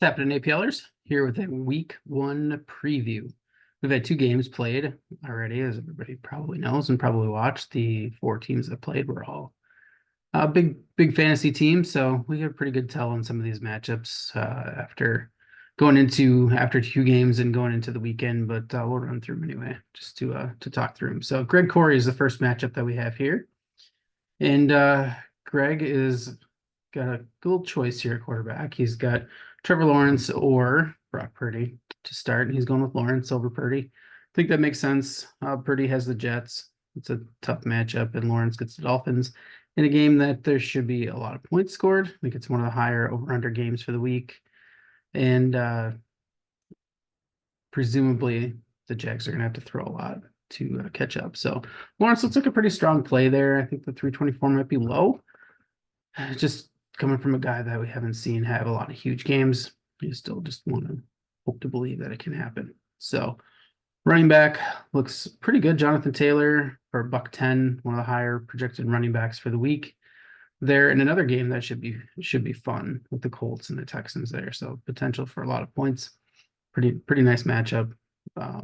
Happening, APLers, here with a week one preview. We've had two games played already, as everybody probably knows and probably watched. The four teams that played were all big fantasy teams, so we got a pretty good tell on some of these matchups after two games and going into the weekend. But we'll run through them anyway, just to talk through them. So Greg Corey is the first matchup that we have here, and Greg is got a little choice here at quarterback. He's got Trevor Lawrence or Brock Purdy to start, and he's going with Lawrence over Purdy. I think that makes sense. Purdy has the Jets. It's a tough matchup, and Lawrence gets the Dolphins in a game that there should be a lot of points scored. I think it's one of the higher over-under games for the week. And presumably the Jags are going to have to throw a lot to catch up. So Lawrence looks like a pretty strong play there. I think the 324 might be low. Just coming from a guy that we haven't seen have a lot of huge games, you still just want to hope to believe that it can happen. So running back looks pretty good. Jonathan Taylor for $110, one of the higher projected running backs for the week. They're in another game that should be fun with the Colts and the Texans there. So potential for a lot of points. Pretty nice matchup, at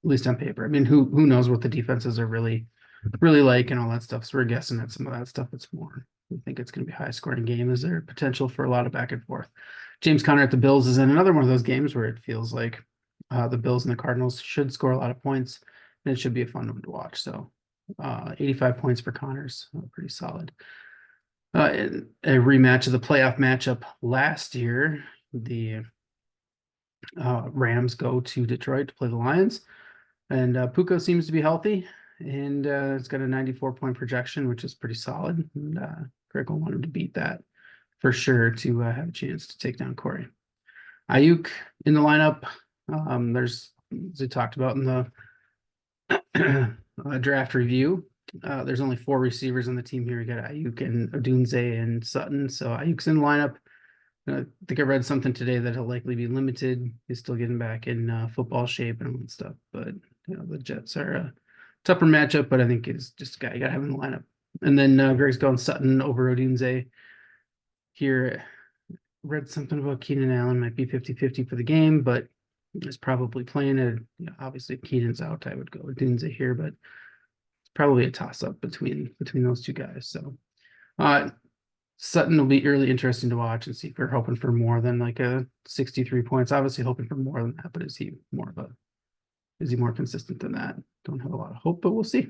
least on paper. I mean, who knows what the defenses are really like and all that stuff. So we're guessing at some of that stuff. It's more. We think it's going to be a high scoring game. Is there potential for a lot of back and forth? James Conner at the Bills is in another one of those games where it feels like the Bills and the Cardinals should score a lot of points, and it should be a fun one to watch. So 85 points for Connors, pretty solid. A rematch of the playoff matchup last year, the Rams go to Detroit to play the Lions, and Puka seems to be healthy, and it's got a 94-point projection, which is pretty solid. And Greg will want him to beat that for sure to have a chance to take down Corey. Ayuk in the lineup. There's, as we talked about in the draft review, there's only 4 receivers on the team here. We got Ayuk and Odunze and Sutton. So Ayuk's in the lineup. I think I read something today that he'll likely be limited. He's still getting back in football shape and all that stuff. But the Jets are a tougher matchup, but I think is just a guy you got to have in the lineup. And then Greg's going Sutton over Odunze here. Read something about Keenan Allen might be 50-50 for the game, but is probably playing it. Obviously, if Keenan's out, I would go Odunze here, but it's probably a toss-up between those two guys. So Sutton will be really interesting to watch and see if we're hoping for more than like a 63 points. Obviously hoping for more than that, but is he more consistent than that? Don't have a lot of hope, but we'll see.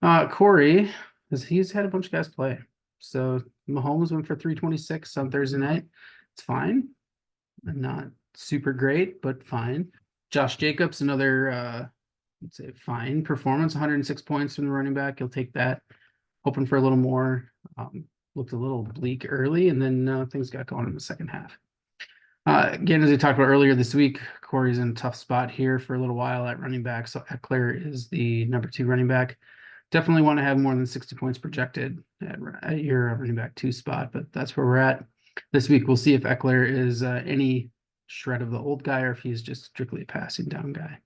Corey, he's had a bunch of guys play. So Mahomes went for 326 on Thursday night. It's fine. Not super great, but fine. Josh Jacobs, another let's say fine performance, 106 points from the running back. He'll take that. Hoping for a little more. Looked a little bleak early, and then things got going in the second half. Again, as we talked about earlier this week, Corey's in a tough spot here for a little while at running back. So Eckler is the number 2 running back. Definitely want to have more than 60 points projected at your running back 2 spot, but that's where we're at. This week, we'll see if Eckler is any shred of the old guy or if he's just strictly a passing down guy.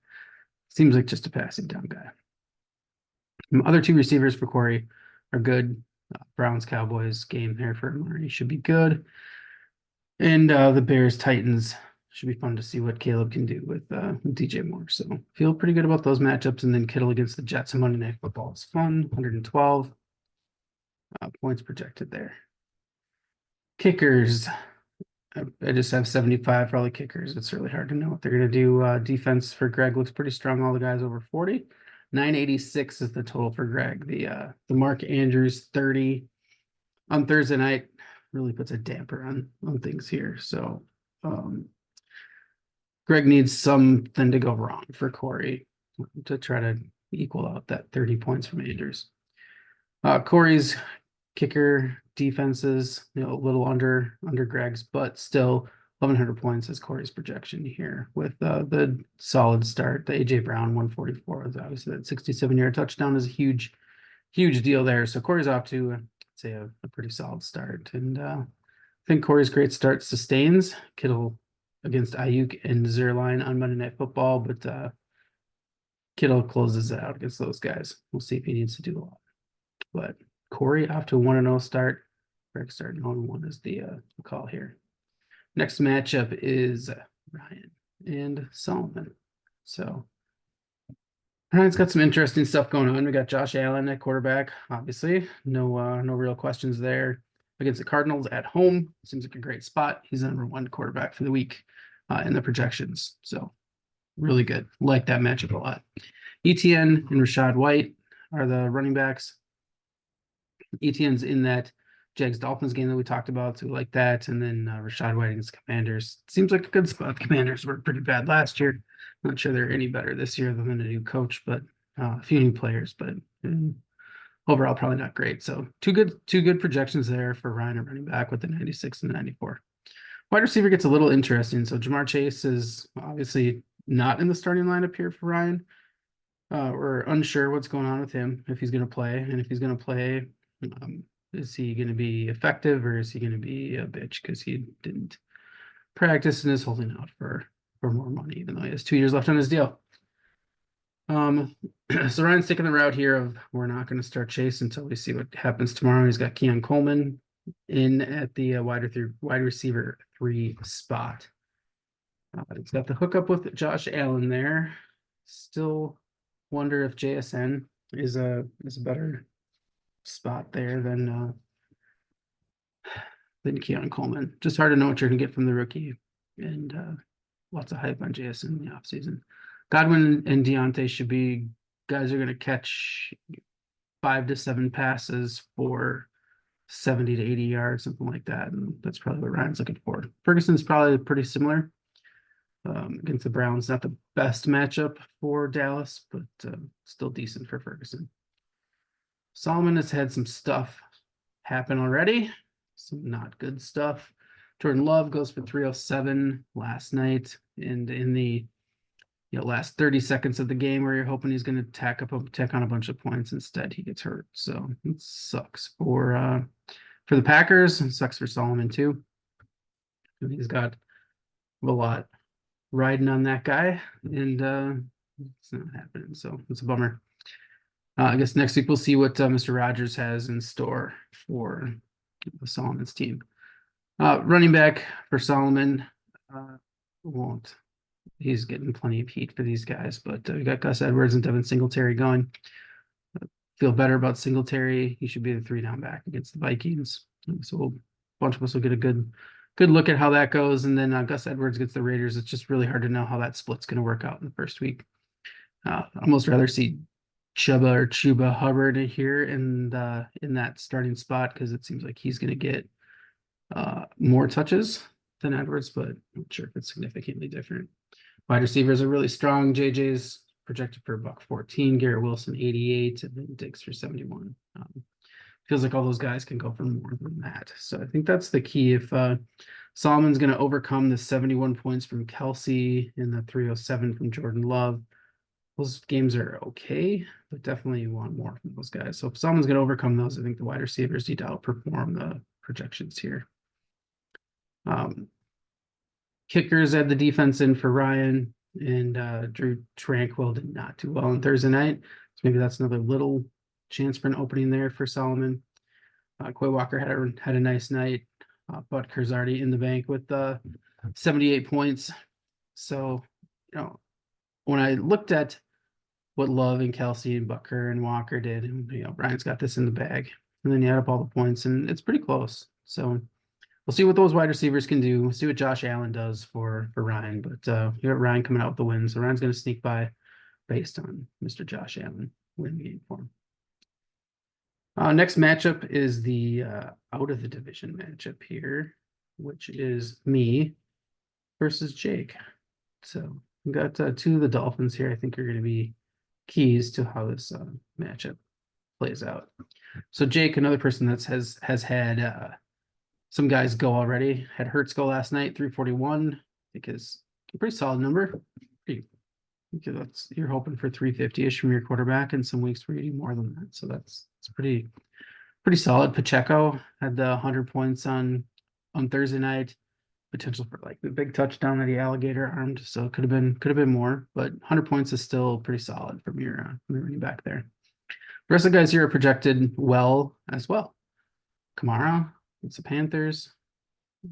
Seems like just a passing down guy. Other 2 receivers for Corey are good. Browns Cowboys game here for Murray should be good. And the Bears Titans should be fun to see what Caleb can do with DJ Moore. So feel pretty good about those matchups. And then Kittle against the Jets on Monday Night Football is fun. 112 points projected there. Kickers. I just have 75 for all the kickers. It's really hard to know what they're going to do. Defense for Greg looks pretty strong. All the guys over 40. 986 is the total for Greg. The Mark Andrews 30 on Thursday night really puts a damper on things here. So Greg needs something to go wrong for Corey to try to equal out that 30 points from Andrews. Corey's kicker defenses, a little under Greg's, but still 1,100 points is Corey's projection here with the solid start. The A.J. Brown 144 is obviously that 67-yard touchdown is a huge deal there. So Corey's off to, I'd say, a pretty solid start. And I think Corey's great start sustains. Kittle against Ayuk and Zerline on Monday Night Football, but Kittle closes it out against those guys. We'll see if he needs to do a lot. But Corey off to a 1-0 start. Greg starting 0-1 is the call here. Next matchup is Ryan and Solomon. So Ryan's got some interesting stuff going on. We got Josh Allen at quarterback, obviously. No real questions there. Against the Cardinals at home. Seems like a great spot. He's the #1 quarterback for the week in the projections. So really good. Like that matchup a lot. ETN and Rashad White are the running backs. ETN's in that Jags Dolphins game that we talked about, so we like that. And then Rashad White against Commanders. Seems like a good spot. The Commanders were pretty bad last year. Not sure they're any better this year than a new coach, but a few new players, but overall probably not great. So two good projections there for Ryan at running back with the 96 and the 94. Wide receiver gets a little interesting. So Jamar Chase is obviously not in the starting lineup here for Ryan. We're unsure what's going on with him, if he's going to play, and if he's going to play, is he going to be effective or is he going to be a bitch because he didn't practice and is holding out for more money, even though he has 2 years left on his deal. So Ryan's taking the route here of we're not going to start Chase until we see what happens tomorrow. He's got Keon Coleman in at the wide receiver 3 spot. It's got the hookup with Josh Allen there. Still wonder if JSN is a better spot there than Keon Coleman. Just hard to know what you're gonna get from the rookie, and lots of hype on JSN in the offseason. Godwin and Deontay should be guys are gonna catch 5 to 7 passes for 70 to 80 yards, something like that, and that's probably what Ryan's looking for. Ferguson's probably pretty similar. Against the Browns, not the best matchup for Dallas, but still decent for Ferguson. Solomon has had some stuff happen already, some not good stuff. Jordan Love goes for 307 last night, and in the last 30 seconds of the game where you're hoping he's going to tack on a bunch of points, instead he gets hurt. So it sucks for the Packers, and sucks for Solomon too. And he's got a lot riding on that guy, and it's not happening, so it's a bummer. I guess next week we'll see what Mr. Rogers has in store for Solomon's team. Running back for Solomon won't. He's getting plenty of heat for these guys, but we got Gus Edwards and Devin Singletary going. Feel better about Singletary. He should be the 3-down back against the Vikings. So a bunch of us will get a good look at how that goes. And then Gus Edwards gets the Raiders. It's just really hard to know how that split's going to work out in the first week. Almost rather see Chuba Hubbard here in that starting spot, because it seems like he's going to get more touches than Edwards, but I'm not sure if it's significantly different. Wide receivers are really strong. JJ's projected for $114, Garrett Wilson 88, and then Diggs for 71. Feels like all those guys can go for more than that. So I think that's the key. If Solomon's going to overcome the 71 points from Kelsey and the 307 from Jordan Love, those games are okay, but definitely you want more from those guys. So if Solomon's going to overcome those, I think the wide receivers need to outperform the projections here. Kickers had the defense in for Ryan, and Drew Tranquil did not do well on Thursday night. So maybe that's another little chance for an opening there for Solomon. Quay Walker had a nice night. Butker's already in the bank with 78 points. So, when I looked at what Love and Kelsey and Butker and Walker did, and Ryan's got this in the bag. And then you add up all the points, and it's pretty close. So we'll see what those wide receivers can do. We'll see what Josh Allen does for Ryan. But you got Ryan coming out with the win. So Ryan's going to sneak by based on Mr. Josh Allen winning game for him. Next matchup is the out of the division matchup here, which is me versus Jake. So we've got 2 of the Dolphins here I think are going to be keys to how this matchup plays out. So Jake, another person that has had some guys go already, had Hurts go last night, 341. I think is a pretty solid number. You're hoping for 350-ish from your quarterback, and some weeks where you need more than that. So it's pretty solid. Pacheco had the 100 points on Thursday night. Potential for like the big touchdown that he alligator armed. So it could have been more, but 100 points is still pretty solid from your running back there. The rest of the guys here are projected well as well. Kamara, it's the Panthers.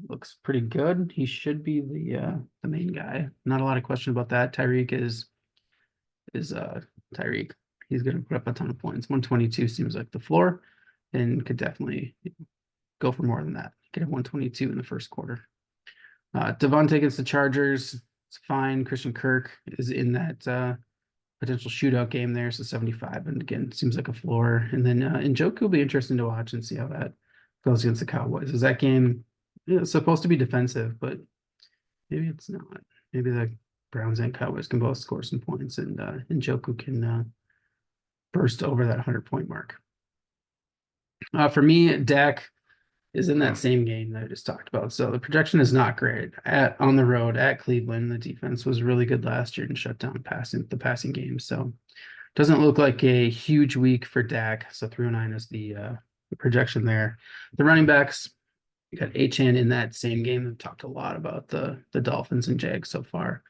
looks pretty good. He should be the main guy. Not a lot of question about that. Tyreek is Tyreek. He's gonna put up a ton of points. 122 seems like the floor, and could definitely go for more than that. Get a 122 in the first quarter. Devontae against the Chargers. It's fine. Christian Kirk is in that potential shootout game there, so 75. And again, seems like a floor. And then Njoku will be interesting to watch and see how that goes against the Cowboys. Is that game supposed to be defensive, but maybe it's not. Maybe the Browns and Cowboys can both score some points, and Njoku can burst over that 100-point mark. For me, Dak is in that same game that I just talked about. So the projection is not great. On the road at Cleveland, the defense was really good last year and shut down the passing game. So doesn't look like a huge week for Dak. So 309 is the projection there. The running backs, you got Achane in that same game. We've talked a lot about the Dolphins and Jags so far.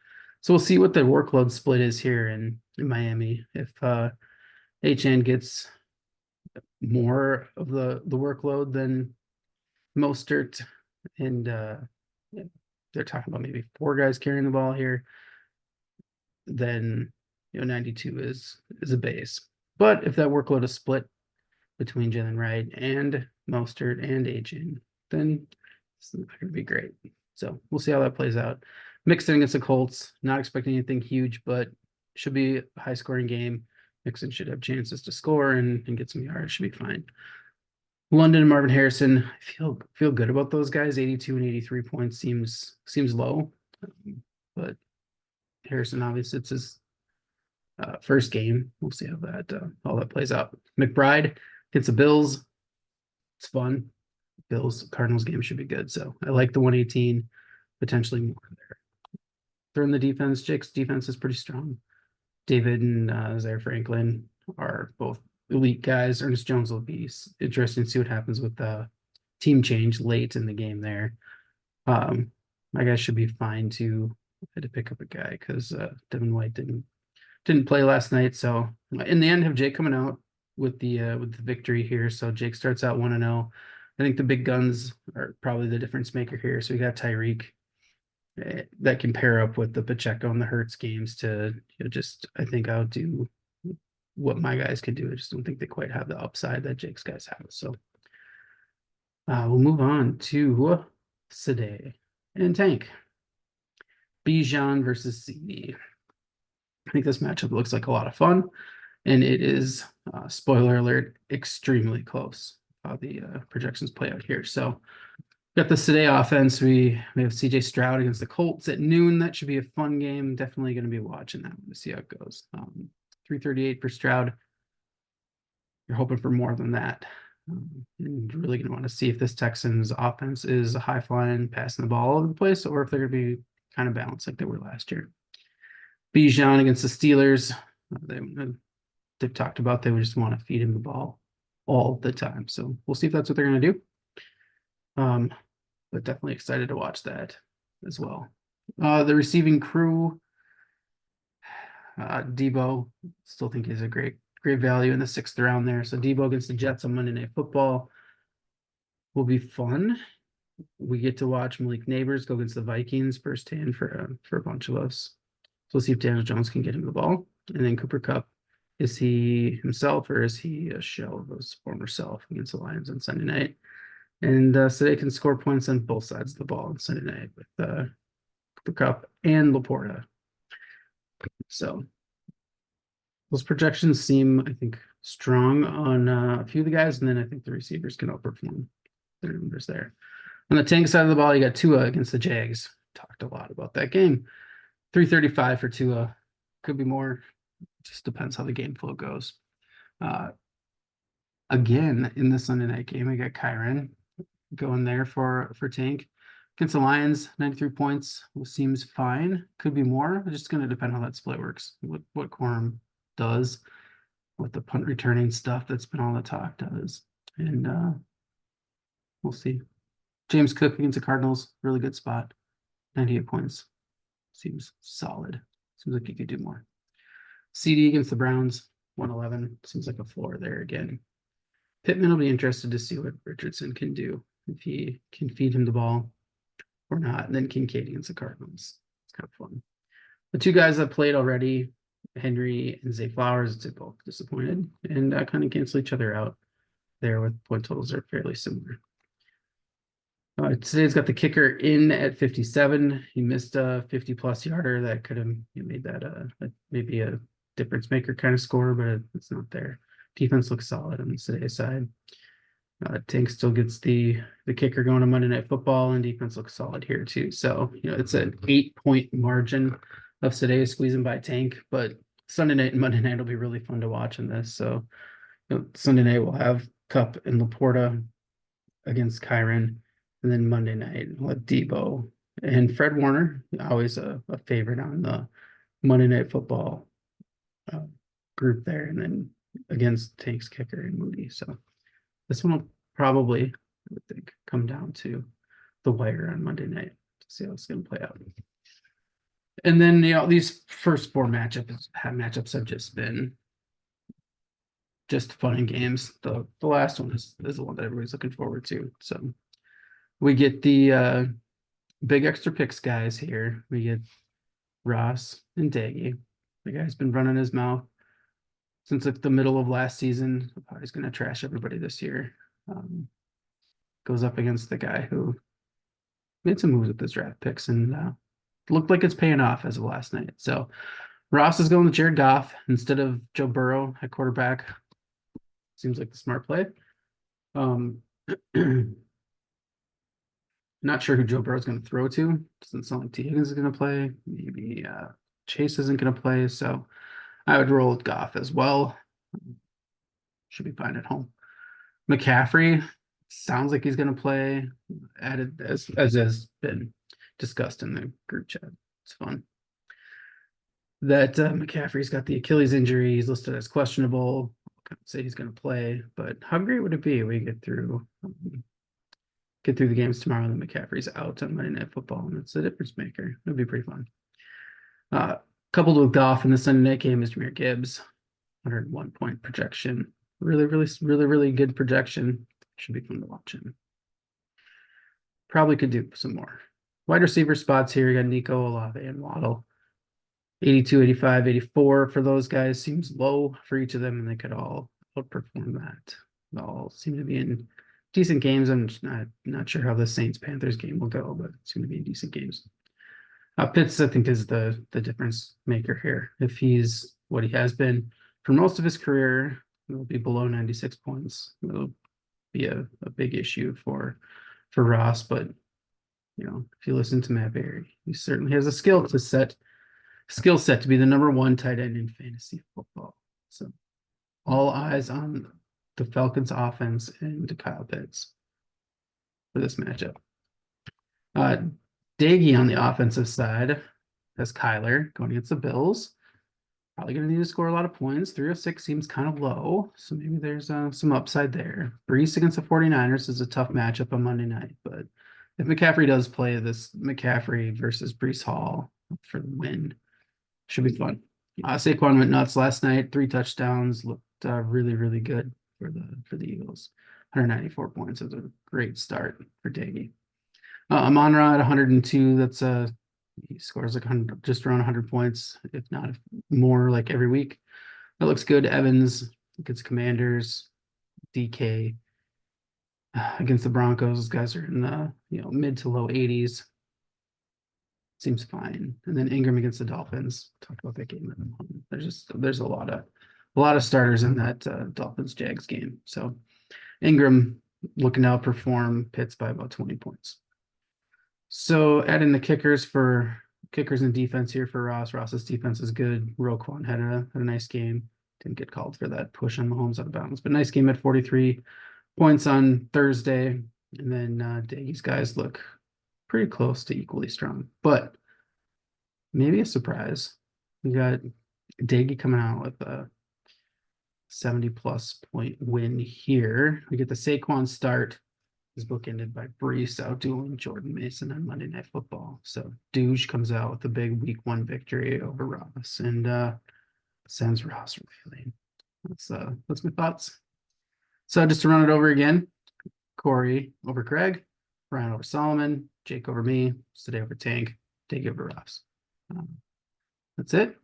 So we'll see what the workload split is here in Miami. If Achane gets more of the workload than Mostert, and they're talking about maybe 4 guys carrying the ball here, then 92 is a base. But if that workload is split between Jalen Wright and Mostert and Achane, then it's not going to be great. So we'll see how that plays out. Mixon against the Colts, not expecting anything huge, but should be a high-scoring game. Mixon should have chances to score and get some yards. Should be fine. London and Marvin Harrison, I feel good about those guys. 82 and 83 points seems low, but Harrison, obviously, it's his first game. We'll see how that all that plays out. McBride against the Bills. It's fun. Bills Cardinals game should be good. So I like the 118, potentially more there. Throwing the defense, Jake's defense is pretty strong. David and Zaire Franklin are both elite guys. Ernest Jones will be interesting to see what happens with the team change late in the game there. My guys should be fine too. I had to pick up a guy because Devin White didn't play last night. So in the end, have Jake coming out with the victory here. So Jake starts out 1-0. I think the big guns are probably the difference maker here. So we got Tyreek that can pair up with the Pacheco and the Hurts games to just, I think, outdo what my guys can do. I just don't think they quite have the upside that Jake's guys have. So we'll move on to Sade and Tank. Bijan versus CD. I think this matchup looks like a lot of fun, and it is, spoiler alert, extremely close how the projections play out here. So got the Sade offense. We have CJ Stroud against the Colts at noon. That should be a fun game. Definitely going to be watching that one to see how it goes. 338 for Stroud. You're hoping for more than that. You're really going to want to see if this Texans offense is a high flying, passing the ball all over the place, or if they're going to be kind of balanced like they were last year. Bijan against the Steelers. They've talked about they would just want to feed him the ball all the time. So we'll see if that's what they're going to do. But definitely excited to watch that as well. The receiving crew, Debo, still think he's a great value in the 6th round there. So Debo against the Jets on Monday Night Football will be fun. We get to watch Malik Neighbors go against the Vikings firsthand for a bunch of us. So we'll see if Daniel Jones can get him the ball. And then Cooper Kupp, is he himself or is he a shell of his former self against the Lions on Sunday night? And so they can score points on both sides of the ball on Sunday night with Cooper Kupp and Laporta. So those projections seem, I think, strong on a few of the guys, and then I think the receivers can outperform their numbers there. On the Tank side of the ball, you got Tua against the Jags. Talked a lot about that game. 335 for Tua. Could be more. Just depends how the game flow goes. Again, in the Sunday night game, we got Kyren going there for Tank. Against the Lions, 93 points seems fine. Could be more. It's just going to depend on how that split works. What Quorum does, what the punt returning stuff that's been all the talk does. And we'll see. James Cook against the Cardinals, really good spot. 98 points. Seems solid. Seems like you could do more. CD against the Browns, 111. Seems like a floor there again. Pittman will be interested to see what Richardson can do if he can feed him the ball. or not. And then Kincaid against the Cardinals. It's kind of fun. The two guys that played already, Henry and Zay Flowers, they both disappointed and kind of cancel each other out there with point totals are fairly similar. Today's got the kicker in at 57. He missed a 50-plus yarder that could have made that maybe a difference maker kind of score, but it's not there. Defense looks solid on today's side. Tank still gets the kicker going on Monday Night Football, and defense looks solid here too. So it's an 8-point margin of today squeezing by Tank, but Sunday night and Monday night will be really fun to watch in this. So Sunday night we'll have Cup and Laporta against Kyron. And then Monday night, we'll have Debo and Fred Warner, always a favorite on the Monday Night Football group there. And then against Tank's kicker and Moody. So this one will probably, I would think, come down to the wire on Monday night to see how it's going to play out. And then, these first four matchups have just been just fun and games. The last one is the one that everybody's looking forward to. So we get the big extra picks guys here. We get Ross and Daggy. The guy's been running his mouth since the middle of last season. He's going to trash everybody this year. Goes up against the guy who made some moves with his draft picks and looked like it's paying off as of last night. So Ross is going with Jared Goff instead of Joe Burrow at quarterback. Seems like the smart play. Not sure who Joe Burrow is going to throw to. Doesn't sound like T. Higgins is going to play. Maybe Chase isn't going to play. So I would roll with Goff as well. Should be fine at home. McCaffrey sounds like he's going to play. Added as has been discussed in the group chat. It's fun. That McCaffrey's got the Achilles injury. He's listed as questionable. I can't say he's going to play, but how great would it be if we get through the games tomorrow and then McCaffrey's out on Monday Night Football and it's a difference maker. It'd be pretty fun. Coupled with Goff in the Sunday night game is Jahmyr Gibbs, 101-point projection. Really good projection. Should be fun to watch him. Probably could do some more. Wide receiver spots here. You got Nico, Olave, and Waddle. 82, 85, 84 for those guys seems low for each of them, and they could all outperform that. They all seem to be in decent games. I'm just not sure how the Saints-Panthers game will go, but it's going to be in decent games. Pitts, I think, is the difference maker here. If he's what he has been for most of his career, it'll be below 96 points. It'll be a big issue for Ross, but if you listen to Matt Berry, he certainly has a skill set to be the number one tight end in fantasy football. So all eyes on the Falcons offense and Kyle Pitts for this matchup. Daggy on the offensive side has Kyler going against the Bills. Probably going to need to score a lot of points. 306 seems kind of low, so maybe there's some upside there. Brees against the 49ers is a tough matchup on Monday night, but if McCaffrey does play, this McCaffrey versus Brees Hall for the win should be fun. Saquon went nuts last night. 3 touchdowns, looked really good for the Eagles. 194 points is a great start for Daggy. Amon-Ra at 102. That's he scores like just around 100 points, if not more, like every week. That looks good. Evans against Commanders. DK against the Broncos. Those guys are in the mid to low 80s. Seems fine. And then Ingram against the Dolphins. Talk about that game. There's a lot of starters in that Dolphins Jags game. So Ingram looking to outperform Pitts by about 20 points. So adding the kickers and defense here for Ross. Ross's defense is good. Roquan had a nice game. Didn't get called for that push on Mahomes out of bounds, but nice game at 43 points on Thursday. And then Daggy's guys look pretty close to equally strong, but maybe a surprise. We got Daggy coming out with a 70-plus point win here. We get the Saquon start. His book ended by Brees outdueling Jordan Mason on Monday Night Football. So Douge comes out with a big Week 1 victory over Ross and sends Ross reeling. That's my thoughts. So just to run it over again: Corey over Craig, Brian over Solomon, Jake over me, Sade over Tank, Take over Ross. That's it.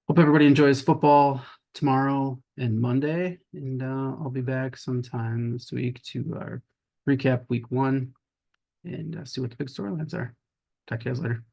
Hope everybody enjoys football tomorrow and Monday, and I'll be back sometime this week to recap week 1 and see what the big storylines are. Talk to you guys later.